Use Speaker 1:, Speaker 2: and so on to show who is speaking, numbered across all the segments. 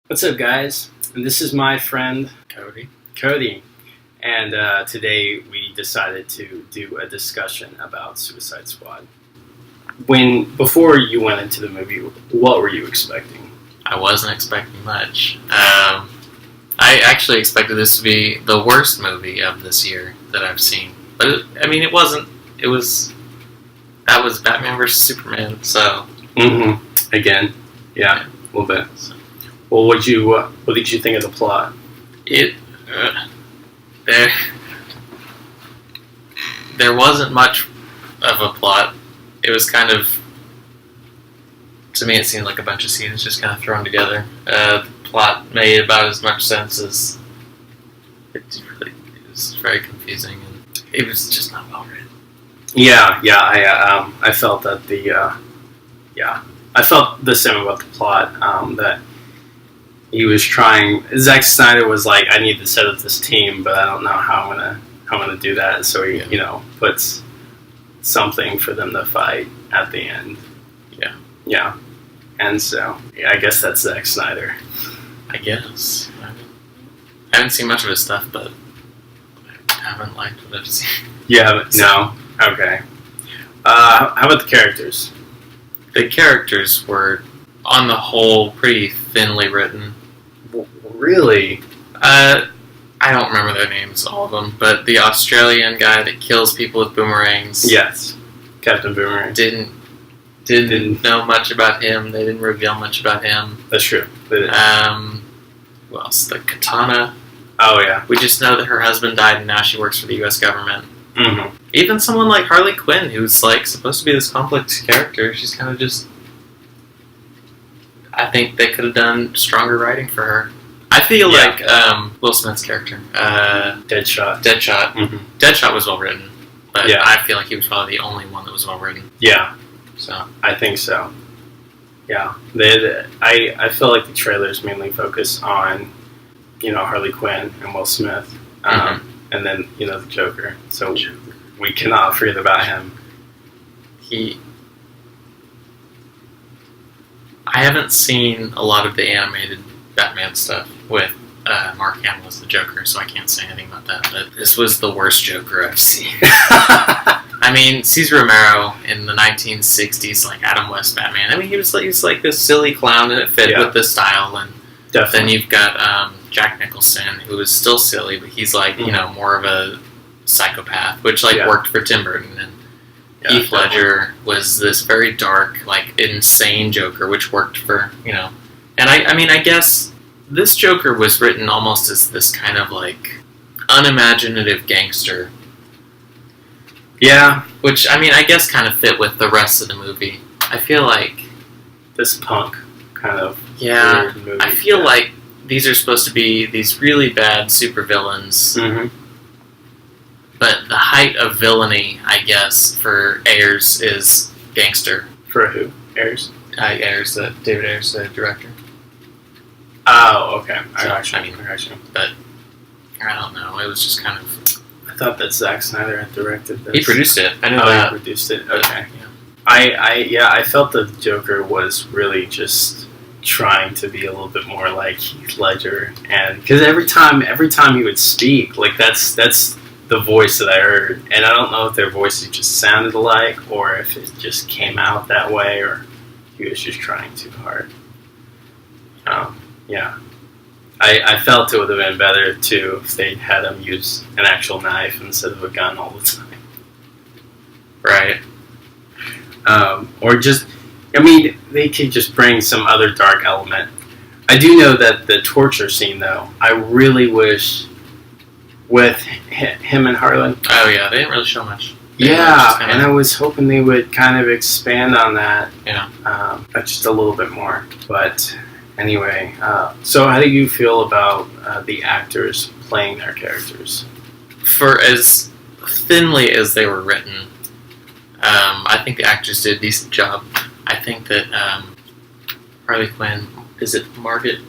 Speaker 1: What's up, guys? And this is my friend Cody, and today we decided to do a discussion about Suicide Squad. Before you went into the movie, what were you expecting?
Speaker 2: I wasn't expecting much. I actually expected this to be the worst movie of this year that I've seen, but it wasn't. That was Batman vs Superman. So
Speaker 1: Again, yeah, a little bit. Well, what did you think of the plot?
Speaker 2: There wasn't much of a plot. It was kind of, to me, it seemed like a bunch of scenes just kind of thrown together. The plot made about as much sense as it was very confusing, and it was just not well written.
Speaker 1: Yeah. I felt that I felt the same about the plot. That he was trying. Zack Snyder was like, I need to set up this team, but I don't know how I'm gonna do that. So he, puts something for them to fight at the end. Yeah. And so, I guess that's Zack Snyder.
Speaker 2: I guess. I haven't seen much of his stuff, but I haven't liked what I've seen.
Speaker 1: No. Okay. How about the characters?
Speaker 2: The characters were, on the whole, pretty thinly written.
Speaker 1: Really?
Speaker 2: I don't remember their names, all of them, but the Australian guy that kills people with boomerangs.
Speaker 1: Yes. Captain Boomerang.
Speaker 2: Didn't know much about him. They didn't reveal much about him.
Speaker 1: That's true.
Speaker 2: Who else? The Katana.
Speaker 1: Oh, yeah.
Speaker 2: We just know that her husband died and now she works for the U.S. government.
Speaker 1: Mm-hmm.
Speaker 2: Even someone like Harley Quinn, who's supposed to be this complex character, she's kind of just... I think they could have done stronger writing for her. I feel like Will Smith's character,
Speaker 1: Deadshot.
Speaker 2: Mm-hmm. Deadshot was well written, but
Speaker 1: yeah.
Speaker 2: I feel like he was probably the only one that was well written.
Speaker 1: Yeah,
Speaker 2: so
Speaker 1: I think so. Yeah, I feel like the trailers mainly focus on, Harley Quinn and Will Smith, and then the Joker. So we cannot forget about him.
Speaker 2: I haven't seen a lot of the animated Batman stuff with Mark Hamill as the Joker, so I can't say anything about that. But this was the worst Joker I've seen. I mean, Cesar Romero in the 1960s, like Adam West Batman. I mean, he was like this silly clown, and it fit with the style. And
Speaker 1: definitely.
Speaker 2: Then you've got Jack Nicholson, who is still silly, but he's more of a psychopath, which worked for Tim Burton. And Heath Ledger was this very dark, insane Joker, which worked for, And I guess this Joker was written almost as this kind of, unimaginative gangster.
Speaker 1: Yeah.
Speaker 2: Which, I guess kind of fit with the rest of the movie. I feel like...
Speaker 1: this punk kind of
Speaker 2: weird
Speaker 1: movie.
Speaker 2: I feel like these are supposed to be these really bad supervillains.
Speaker 1: Mm-hmm.
Speaker 2: But the height of villainy, I guess, for Ayers is gangster.
Speaker 1: For who? Ayers?
Speaker 2: David Ayers, the director.
Speaker 1: Oh, okay. I got you.
Speaker 2: But I don't know. It was just kind of...
Speaker 1: I thought that Zack Snyder had directed this.
Speaker 2: He produced it. I know
Speaker 1: that. He produced it. Okay. I felt the Joker was really just trying to be a little bit more like Heath Ledger, and because every time he would speak, that's the voice that I heard, and I don't know if their voices just sounded alike, or if it just came out that way, or he was just trying too hard. Yeah. I felt it would have been better, too, if they'd had him use an actual knife instead of a gun all the time.
Speaker 2: Right.
Speaker 1: Or just, they could just bring some other dark element. I do know that the torture scene, though, I really wish... with him and Harlan.
Speaker 2: Oh, yeah, they didn't really show much.
Speaker 1: And I was hoping they would kind of expand on that.
Speaker 2: Yeah.
Speaker 1: Just a little bit more. But anyway, so how do you feel about the actors playing their characters?
Speaker 2: For as thinly as they were written, I think the actors did a decent job. I think that Harley Quinn, is it Margaret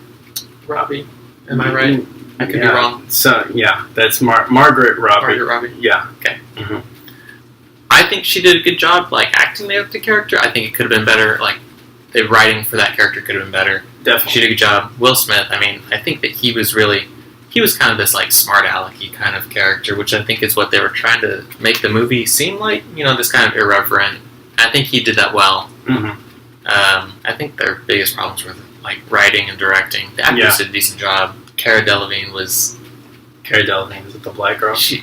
Speaker 2: Robbie? Am I right? I could be wrong.
Speaker 1: So, yeah, that's Margaret Robbie.
Speaker 2: Margaret Robbie?
Speaker 1: Yeah.
Speaker 2: Okay. Mm-hmm. I think she did a good job, acting the character. I think it could have been better, the writing for that character could have been better.
Speaker 1: Definitely.
Speaker 2: She did a good job. Will Smith, I mean, I think that he was kind of this like smart alecky kind of character, which I think is what they were trying to make the movie seem like. This kind of irreverent. I think he did that well.
Speaker 1: Mm-hmm.
Speaker 2: I think their biggest problems were like writing and directing. The actors did a decent job. Cara Delevingne was
Speaker 1: it the black girl?
Speaker 2: She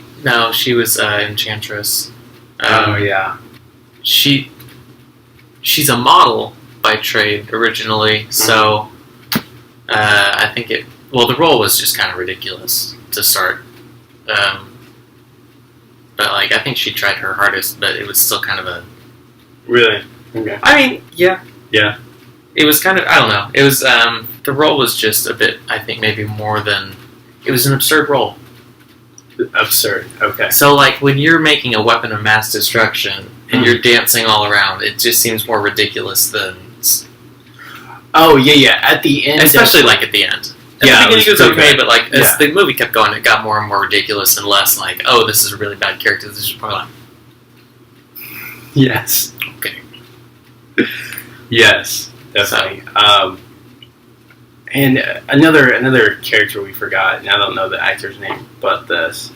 Speaker 2: was Enchantress.
Speaker 1: Yeah.
Speaker 2: She's a model by trade originally, so I think the role was just kind of ridiculous to start. But like I think she tried her hardest, but it was still kind of a
Speaker 1: really. Okay.
Speaker 2: I mean, yeah.
Speaker 1: Yeah.
Speaker 2: It was kind of I don't know. It was the role was just a bit. I think maybe more than it was an absurd role.
Speaker 1: Absurd. Okay.
Speaker 2: So like when you're making a weapon of mass destruction and you're dancing all around, it just seems more ridiculous than.
Speaker 1: Oh yeah. At the end,
Speaker 2: especially like at the end. At the beginning it was okay,
Speaker 1: good.
Speaker 2: But like as the movie kept going, it got more and more ridiculous and less like, oh, this is a really bad character. This is probably like,
Speaker 1: yes.
Speaker 2: Okay.
Speaker 1: Yes, definitely. And another character we forgot, and I don't know the actor's name, but this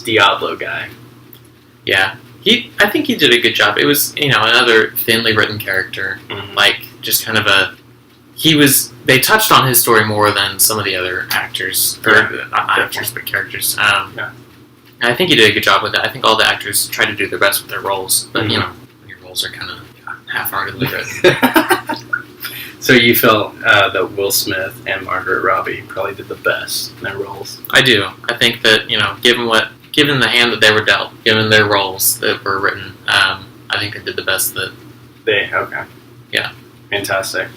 Speaker 1: Diablo guy.
Speaker 2: Yeah, I think he did a good job. It was another thinly written character, like just kind of they touched on his story more than some of the other actors, or not actors, but characters. And I think he did a good job with it. I think all the actors tried to do their best with their roles, but when your roles are kind of half-heartedly written.
Speaker 1: So you felt that Will Smith and Margaret Robbie probably did the best in their roles?
Speaker 2: I do. I think that given the hand that they were dealt, given their roles that were written, I think they did the best that
Speaker 1: they. Okay.
Speaker 2: Yeah.
Speaker 1: Fantastic.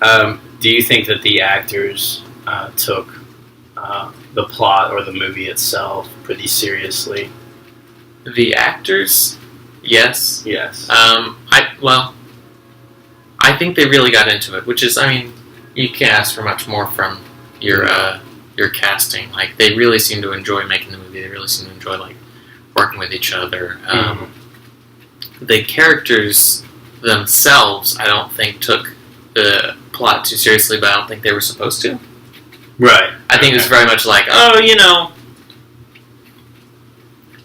Speaker 1: Do you think that the actors took the plot or the movie itself pretty seriously?
Speaker 2: The actors, yes.
Speaker 1: Yes.
Speaker 2: I think they really got into it, which is, I mean, you can't ask for much more from your casting. Like, they really seem to enjoy making the movie. They really seem to enjoy, like, working with each other. The characters themselves, I don't think, took the plot too seriously, but I don't think they were supposed to.
Speaker 1: Right.
Speaker 2: I think it was very much like,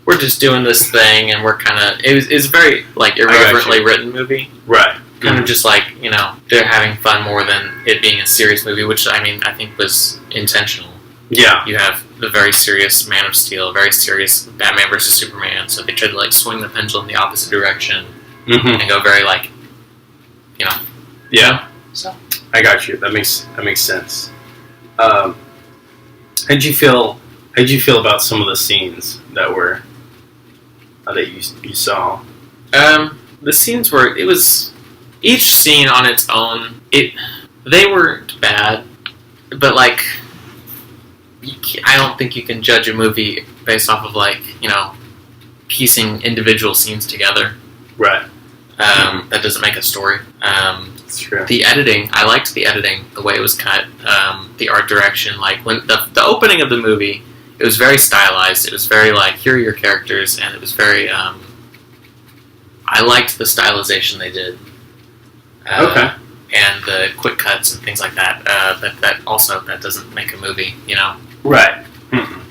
Speaker 2: we're just doing this thing, and we're kind of... It's very, like, irreverently written movie.
Speaker 1: Right.
Speaker 2: Kind of just like, they're having fun more than it being a serious movie, which, I mean, I think was intentional.
Speaker 1: Yeah.
Speaker 2: You have the very serious Man of Steel, very serious Batman vs. Superman, so they tried to, like, swing the pendulum the opposite direction and go very, like,
Speaker 1: Yeah.
Speaker 2: So.
Speaker 1: I got you. That makes sense. How'd you feel about some of the scenes that were that you saw?
Speaker 2: The scenes were each scene on its own. They weren't bad, but like I don't think you can judge a movie based off of like piecing individual scenes together.
Speaker 1: Right.
Speaker 2: That doesn't make a story.
Speaker 1: That's true.
Speaker 2: The editing, I liked the editing, the way it was cut, the art direction. Like when the opening of the movie, it was very stylized. It was very like, here are your characters, and it was very. I liked the stylization they did.
Speaker 1: Okay.
Speaker 2: And the quick cuts and things like that. That doesn't make a movie,
Speaker 1: Right.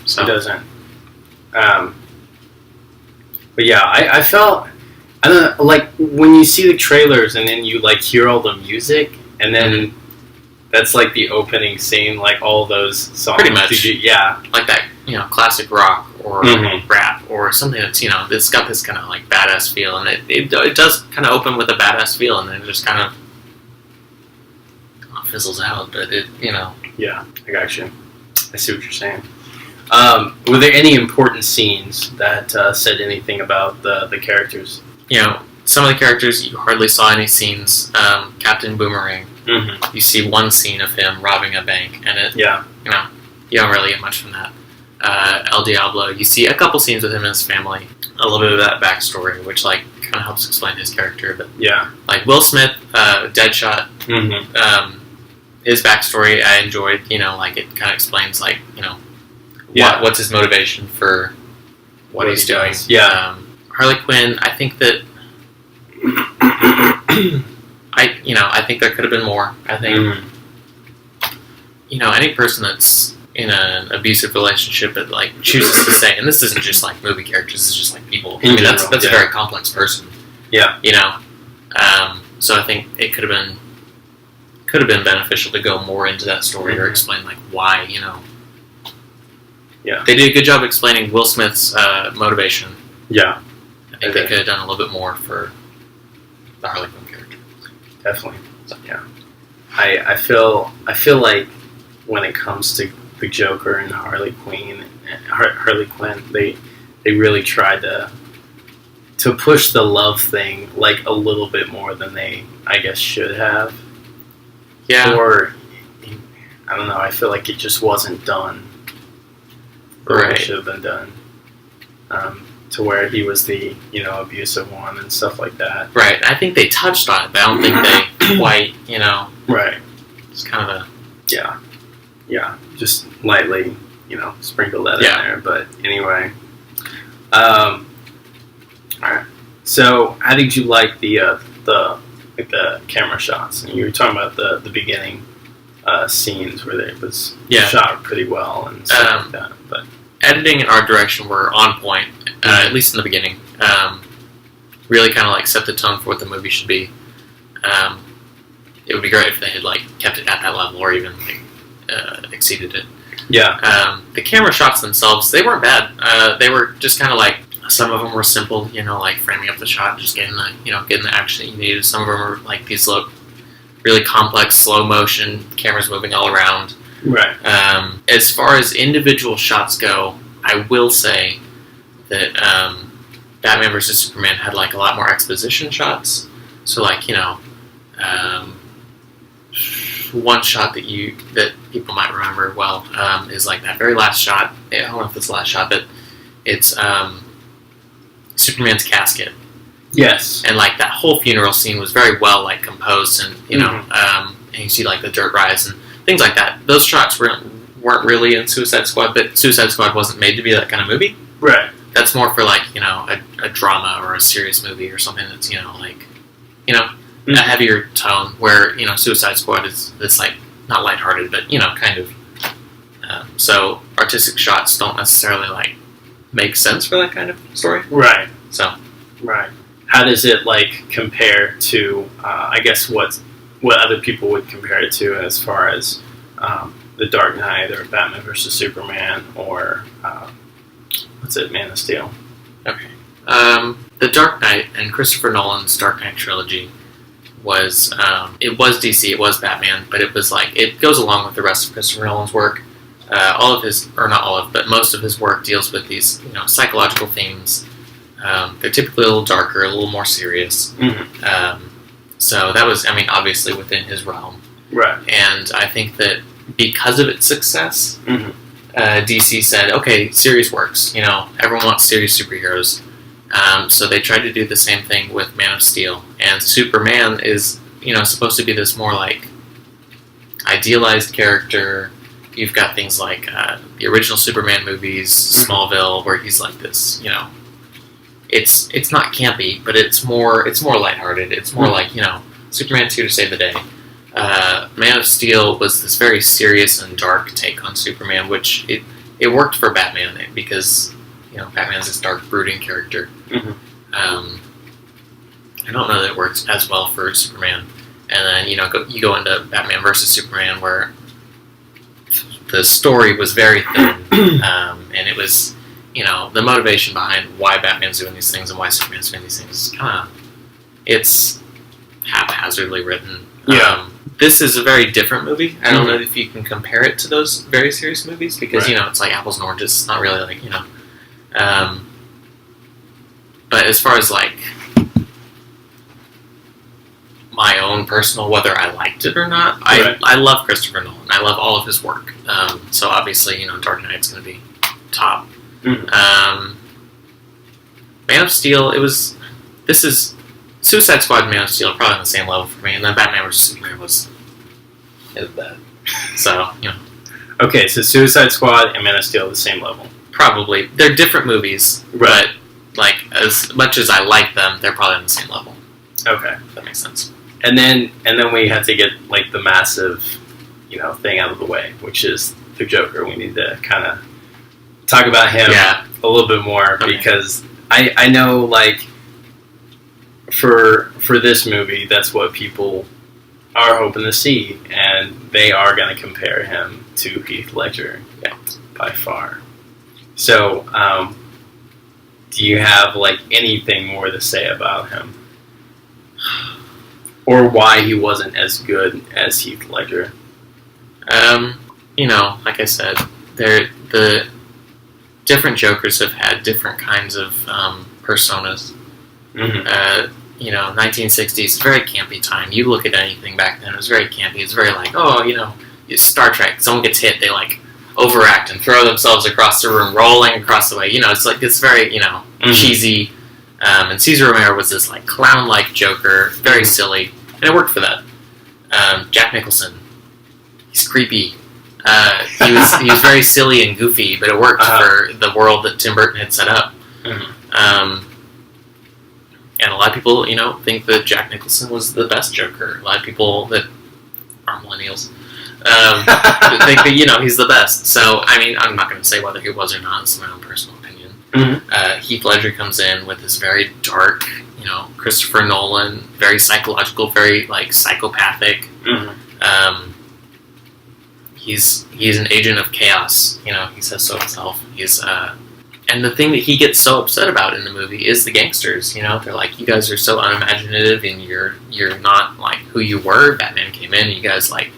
Speaker 2: So
Speaker 1: it doesn't. But yeah, I felt. I don't know, like when you see the trailers and then you like hear all the music and then that's like the opening scene, like all those songs.
Speaker 2: Pretty much.
Speaker 1: Yeah.
Speaker 2: Like that, classic rock or rap or something that's, it's got this kind of like badass feel, and it does kind of open with a badass feel and then it just kind of fizzles out, but
Speaker 1: Yeah, I got you. I see what you're saying. Were there any important scenes that said anything about the characters?
Speaker 2: Some of the characters, you hardly saw any scenes. Captain Boomerang, you see one scene of him robbing a bank, and you don't really get much from that. El Diablo, you see a couple scenes with him and his family, a little bit of that backstory, which like kind of helps explain his character. But like Will Smith, Deadshot, his backstory I enjoyed. Like it kind of explains like what's his motivation for what he's doing. Harley Quinn, I think that I think there could have been more. I think any person that's in an abusive relationship that like chooses to stay, and this isn't just like movie characters, this is just like people. That's a very complex person.
Speaker 1: Yeah.
Speaker 2: So I think it could have been beneficial to go more into that story or explain like why,
Speaker 1: Yeah.
Speaker 2: They did a good job explaining Will Smith's motivation.
Speaker 1: Yeah.
Speaker 2: I think they could have done a little bit more for the Harley Quinn character.
Speaker 1: Definitely. So, yeah. I feel like when it comes to the Joker and Harley Quinn, they really tried to push the love thing like a little bit more than they, I guess, should have.
Speaker 2: Yeah.
Speaker 1: Or I don't know. I feel like it just wasn't done. Or it should have been done. To where he was the abusive one and stuff like that.
Speaker 2: Right. I think they touched on it, but I don't think they quite
Speaker 1: Right.
Speaker 2: It's kind of
Speaker 1: Yeah. Just lightly sprinkle that in there. But anyway. Alright. So how did you like the camera shots? And you were talking about the beginning scenes where it was shot pretty well and stuff like that. But
Speaker 2: editing and art direction were on point, at least in the beginning. Really kind of like set the tone for what the movie should be. It would be great if they had like kept it at that level or even like exceeded it.
Speaker 1: Yeah.
Speaker 2: The camera shots themselves, they weren't bad. They were just kind of like, some of them were simple, like framing up the shot, just getting the action that you needed. Some of them were like these really complex slow motion cameras moving all around.
Speaker 1: Right.
Speaker 2: As far as individual shots go, I will say that Batman vs Superman had like a lot more exposition shots. So like one shot that people might remember well is like that very last shot. I don't know if it's the last shot, but it's Superman's casket.
Speaker 1: Yes.
Speaker 2: And like that whole funeral scene was very well like composed, and and you see like the dirt rise and things like that. Those shots weren't really in Suicide Squad, but Suicide Squad wasn't made to be that kind of movie.
Speaker 1: Right.
Speaker 2: That's more for like a drama or a serious movie or something that's a heavier tone. Where Suicide Squad is this like not lighthearted, but kind of. So artistic shots don't necessarily like make sense for that kind of story.
Speaker 1: Right.
Speaker 2: So.
Speaker 1: Right. How does it like compare to? I guess what other people would compare it to as far as The Dark Knight or Batman vs Superman or Man of Steel.
Speaker 2: Okay. The Dark Knight and Christopher Nolan's Dark Knight trilogy was it was DC, it was Batman, but it was like it goes along with the rest of Christopher Nolan's work. All of his, or not all of, but most of his work deals with these psychological themes. They're typically a little darker, a little more serious.
Speaker 1: Mm-hmm.
Speaker 2: So that was, obviously within his realm.
Speaker 1: Right.
Speaker 2: And I think that because of its success,
Speaker 1: mm-hmm.
Speaker 2: DC said, okay, series works. Everyone wants serious superheroes. So they tried to do the same thing with Man of Steel. And Superman is, supposed to be this more like idealized character. You've got things like the original Superman movies, mm-hmm. Smallville, where he's like this, It's not campy, but it's more lighthearted. It's more like, Superman's here to save the day. Man of Steel was this very serious and dark take on Superman, which it worked for Batman because, Batman's this dark, brooding character.
Speaker 1: Mm-hmm.
Speaker 2: I don't know that it works as well for Superman. And then, you go into Batman versus Superman, where the story was very thin, and it was... the motivation behind why Batman's doing these things and why Superman's doing these things is it's haphazardly written.
Speaker 1: Yeah.
Speaker 2: This is a very different movie. I don't know if you can compare it to those very serious movies because,
Speaker 1: right.
Speaker 2: It's like apples and oranges. It's not really like, but as far as like my own personal, whether I liked it or not,
Speaker 1: right.
Speaker 2: I love Christopher Nolan. I love all of his work. So obviously, Dark Knight's going to be top.
Speaker 1: Mm-hmm.
Speaker 2: Man of Steel, this is Suicide Squad and Man of Steel are probably on the same level for me, and then Batman vs Superman was bad. So,
Speaker 1: Okay, so Suicide Squad and Man of Steel are the same level.
Speaker 2: Probably. They're different movies,
Speaker 1: right.
Speaker 2: But like as much as I like them, they're probably on the same level.
Speaker 1: Okay.
Speaker 2: If that makes sense.
Speaker 1: And then we had to get like the massive thing out of the way, which is the Joker. We need to kind of talk about him a little bit more because I know like for this movie, that's what people are hoping to see, and they are going to compare him to Heath Ledger by far. So, do you have like anything more to say about him? Or why he wasn't as good as Heath Ledger?
Speaker 2: Like I said, the different Jokers have had different kinds of personas. 1960s, very campy time. You look at anything back then, it was very campy. It's very like, it's Star Trek. Someone gets hit, they like overact and throw themselves across the room, rolling across the way. It's very, cheesy. And Cesar Romero was this like clown-like Joker, very silly, and it worked for that. Jack Nicholson, he's creepy. He was very silly and goofy, but it worked for the world that Tim Burton had set up. And a lot of people, think that Jack Nicholson was the best Joker. A lot of people that are millennials think that, he's the best. So, I mean, I'm not going to say whether he was or not. It's my own personal opinion. Heath Ledger comes in with this very dark, Christopher Nolan, very psychological, very, like, psychopathic. He's an agent of chaos. He says so himself. And the thing that he gets so upset about in the movie is the gangsters. They're like, you guys are so unimaginative, and you're not like who you were. Batman came in, and you guys like,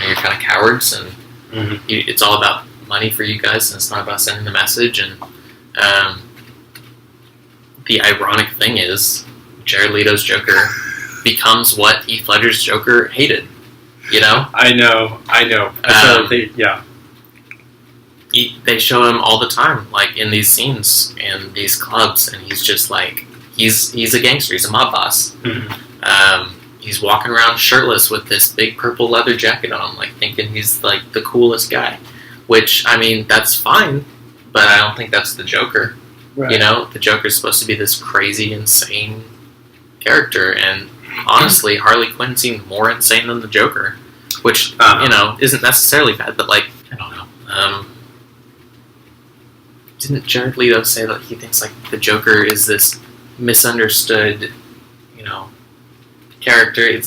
Speaker 2: you're kind of cowards, and it's all about money for you guys, and it's not about sending the message. And the ironic thing is, Jared Leto's Joker becomes what Heath Ledger's Joker hated.
Speaker 1: I know.
Speaker 2: They show him all the time, like in these scenes in these clubs, and he's just like he's a gangster. He's a mob boss. He's walking around shirtless with this big purple leather jacket on, like thinking he's like the coolest guy. Which, I mean, that's fine, but I don't think that's the Joker. Right. The Joker's supposed to be this crazy, insane character, and honestly, Harley Quinn seemed more insane than the Joker, which isn't necessarily bad, but like I don't know. Didn't Jared Leto say that he thinks like the Joker is this misunderstood, character?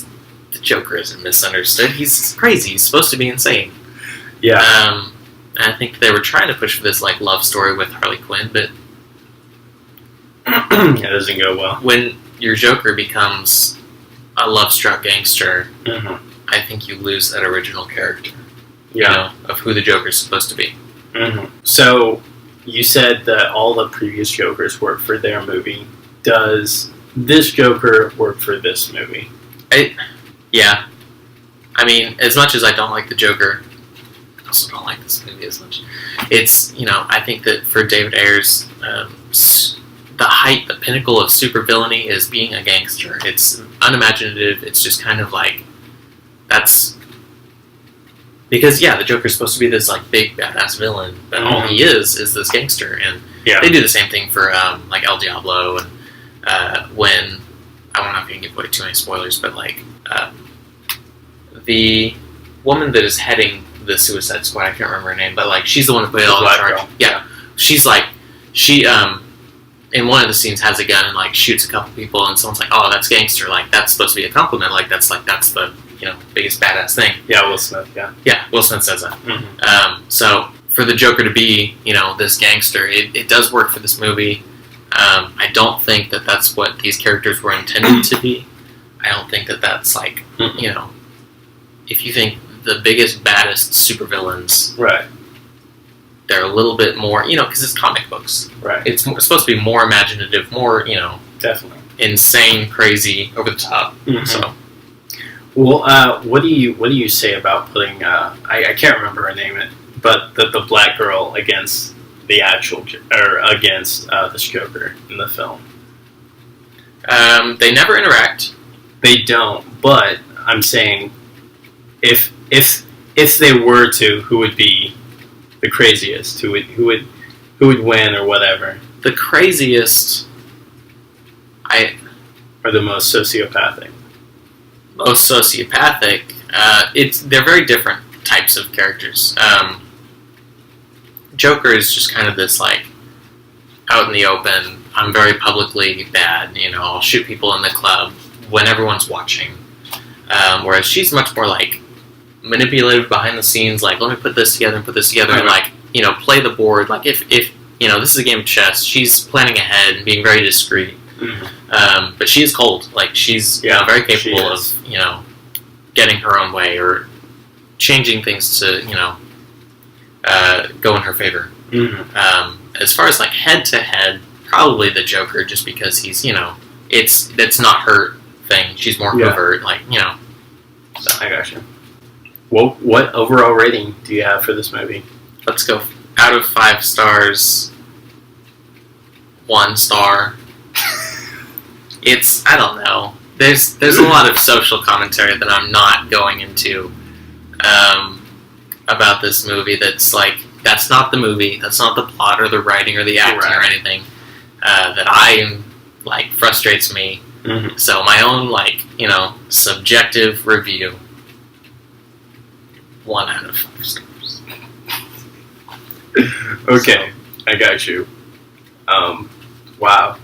Speaker 2: The Joker isn't misunderstood. He's crazy. He's supposed to be insane.
Speaker 1: Yeah.
Speaker 2: And I think they were trying to push for this like love story with Harley Quinn, but
Speaker 1: it doesn't go well.
Speaker 2: When your Joker becomes a love-struck gangster, I think you lose that original character. Of who the Joker's supposed to be.
Speaker 1: So. You said that all the previous Jokers worked for their movie. Does this Joker work for this movie?
Speaker 2: Yeah. I mean, as much as I don't like the Joker, I also don't like this movie as much. It's, I think that for David Ayer's, the pinnacle of supervillainy is being a gangster. It's unimaginative. It's just kind of like, that's... Because, the Joker's supposed to be this, like, big, badass villain, but all he is this gangster, and they do the same thing for, like, El Diablo, and when, I don't know if you can give away too many spoilers, but, like, the woman that is heading the Suicide Squad, I can't remember her name, but, like, she's the one who put it all in charge. Yeah. She's, like, in one of the scenes has a gun and, like, shoots a couple people, and someone's like, oh, that's gangster, like, that's supposed to be a compliment, that's the... biggest badass thing.
Speaker 1: Yeah, Will Smith,
Speaker 2: Yeah, Will Smith says that. So, for the Joker to be, this gangster, it does work for this movie. I don't think that that's what these characters were intended to be. I don't think that that's, like, if you think the biggest, baddest supervillains,
Speaker 1: right,
Speaker 2: they're a little bit more, because it's comic books.
Speaker 1: Right.
Speaker 2: It's supposed to be more imaginative, more,
Speaker 1: definitely
Speaker 2: insane, crazy, over the top. So...
Speaker 1: Well, what do you say about putting I can't remember her name, but the black girl against the actual against this Joker in the film?
Speaker 2: They never interact.
Speaker 1: They don't. But I'm saying, if they were to, who would be the craziest? Who would win or whatever?
Speaker 2: The craziest,
Speaker 1: or the most sociopathic.
Speaker 2: Most sociopathic, they're very different types of characters. Joker is just kind of this like out in the open. I'm very publicly bad. I'll shoot people in the club when everyone's watching. Whereas she's much more like manipulative behind the scenes. Like, let me put this together and put this together, and like play the board. Like if this is a game of chess, she's planning ahead and being very discreet. Mm-hmm. But she is cold. Like she's very capable of getting her own way or changing things to go in her favor. Mm-hmm. As far as like head to head, probably the Joker, just because he's it's not her thing. She's more covert, like
Speaker 1: So I got you. What overall rating do you have for this movie?
Speaker 2: Let's go out of 5 stars. 1 star. I don't know. There's a lot of social commentary that I'm not going into about this movie. That's like that's not the movie. That's not the plot or the writing or the acting or anything that I like frustrates me. Mm-hmm. So my own subjective review. 1 out of 5 stars.
Speaker 1: Okay, I got you. Wow.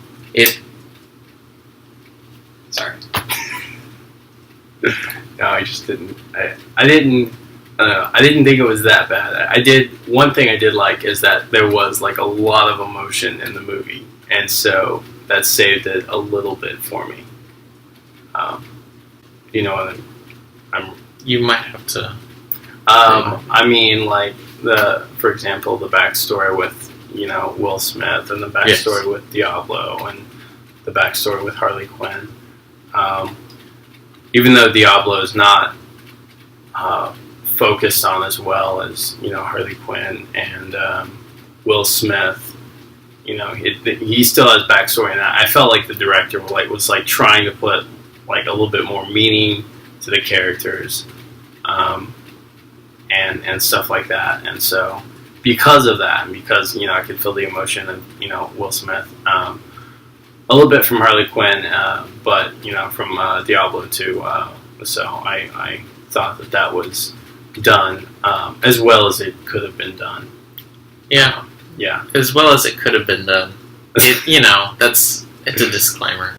Speaker 2: Sorry.
Speaker 1: No, I just didn't. I didn't. I didn't think it was that bad. One thing I did like is that there was like a lot of emotion in the movie, and so that saved it a little bit for me.
Speaker 2: You might have to.
Speaker 1: I mean, like for example, the backstory with Will Smith, and the backstory with Diablo, and the backstory with Harley Quinn. Even though Diablo is not focused on as well as Harley Quinn and Will Smith, he still has backstory, and I felt like the director was trying to put like a little bit more meaning to the characters, and stuff like that. And so because of that, and because I could feel the emotion of Will Smith, a little bit from Harley Quinn, but from Diablo too. So I thought that was done as well as it could have been done.
Speaker 2: Yeah,
Speaker 1: yeah,
Speaker 2: as well as it could have been done. It's a disclaimer.